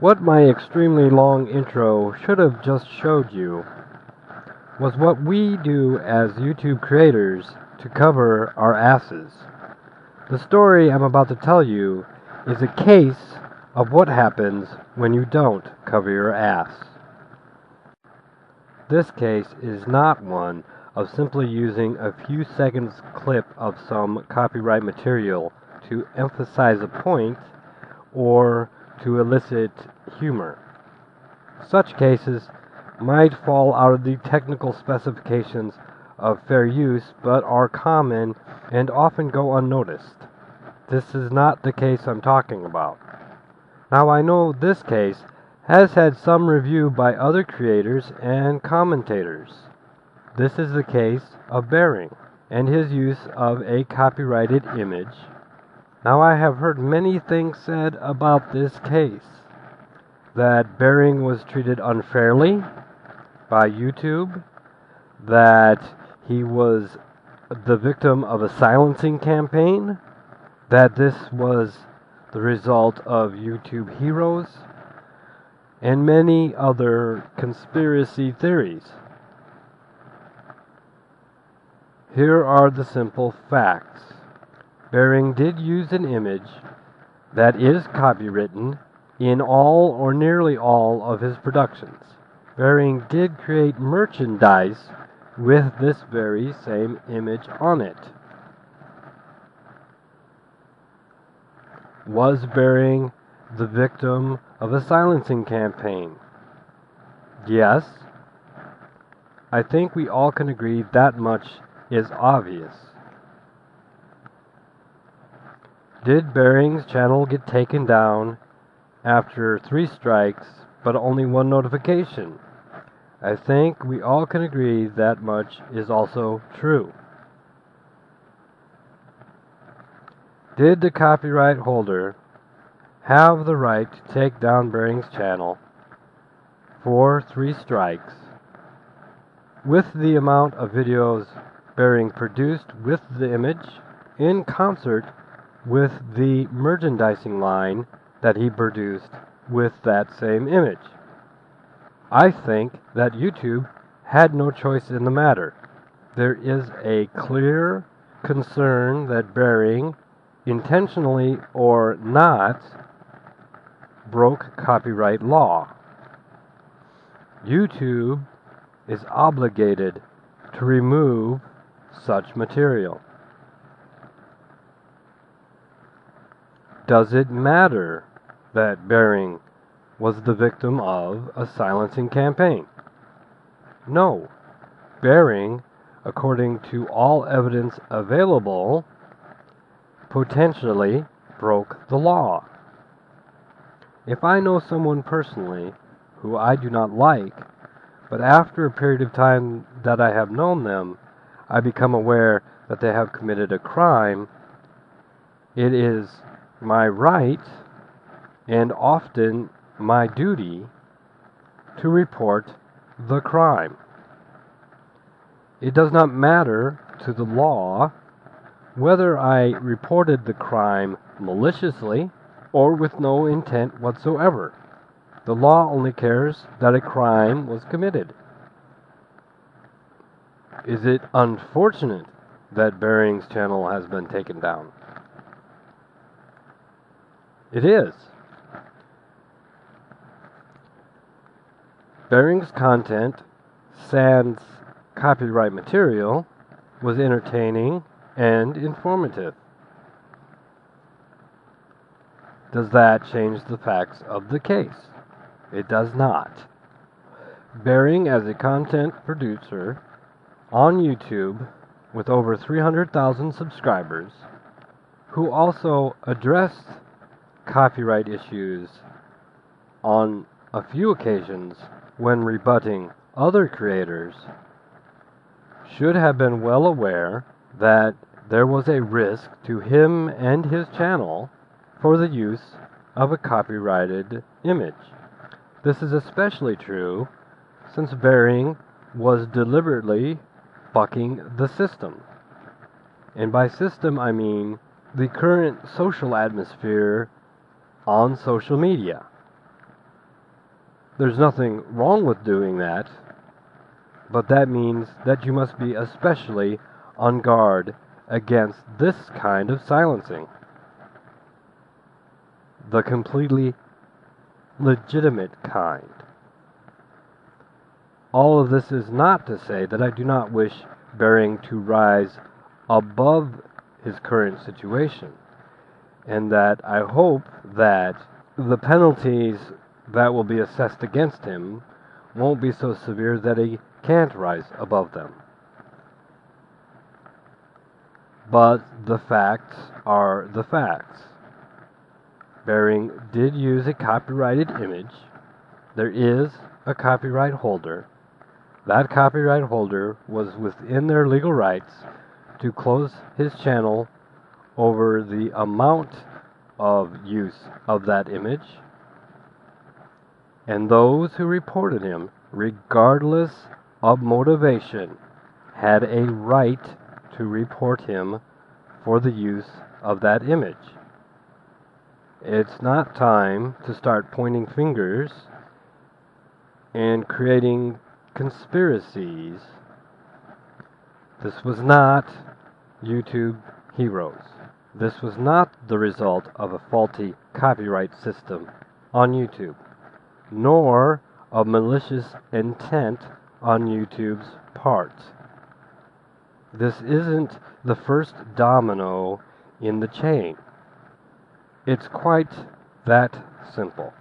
What my extremely long intro should have just showed you was what we do as YouTube creators to cover our asses. The story I'm about to tell you is a case of what happens when you don't cover your ass. This case is not one of simply using a few seconds clip of some copyright material to emphasize a point or to elicit humor. Such cases might fall out of the technical specifications of fair use, but are common and often go unnoticed. This is not the case I'm talking about. Now, I know this case has had some review by other creators and commentators. This is the case of Bering and his use of a copyrighted image. Now, I have heard many things said about this case. That Bering was treated unfairly by YouTube, that he was the victim of a silencing campaign, that this was the result of YouTube heroes, and many other conspiracy theories. Here are the simple facts. Bering did use an image that is copywritten in all or nearly all of his productions. Bering did create merchandise with this very same image on it. Was Bering the victim of a silencing campaign? Yes. I think we all can agree that much is obvious. Did Bering's channel get taken down after 3 strikes but only 1 notification? I think we all can agree that much is also true. Did the copyright holder have the right to take down Bering's channel for 3 strikes with the amount of videos Bering produced with the image in concert with the merchandising line that he produced with that same image? I think that YouTube had no choice in the matter. There is a clear concern that Bering, intentionally or not, broke copyright law. YouTube is obligated to remove such material. Does it matter that Bering was the victim of a silencing campaign? No. Bering, according to all evidence available, potentially broke the law. If I know someone personally who I do not like, but after a period of time that I have known them, I become aware that they have committed a crime, it is my right and often my duty to report the crime. It does not matter to the law whether I reported the crime maliciously or with no intent whatsoever. The law only cares that a crime was committed. Is it unfortunate that Bering's channel has been taken down? It is. Bering's content, sans copyright material, was entertaining and informative. Does that change the facts of the case? It does not. Bering, as a content producer on YouTube with over 300,000 subscribers, who also addressed copyright issues on a few occasions when rebutting other creators, should have been well aware that there was a risk to him and his channel for the use of a copyrighted image. This is especially true since Bering was deliberately bucking the system. And by system, I mean the current social atmosphere on social media. There's nothing wrong with doing that, but that means that you must be especially on guard against this kind of silencing. The completely legitimate kind. All of this is not to say that I do not wish Bering to rise above his current situation, and that I hope that the penalties that will be assessed against him won't be so severe that he can't rise above them. But the facts are the facts. Bering did use a copyrighted image. There is a copyright holder. That copyright holder was within their legal rights to close his channel over the amount of use of that image. And those who reported him, regardless of motivation, had a right to report him for the use of that image. It's not time to start pointing fingers and creating conspiracies. This was not YouTube heroes. This was not the result of a faulty copyright system on YouTube, nor of malicious intent on YouTube's part. This isn't the first domino in the chain. It's quite that simple.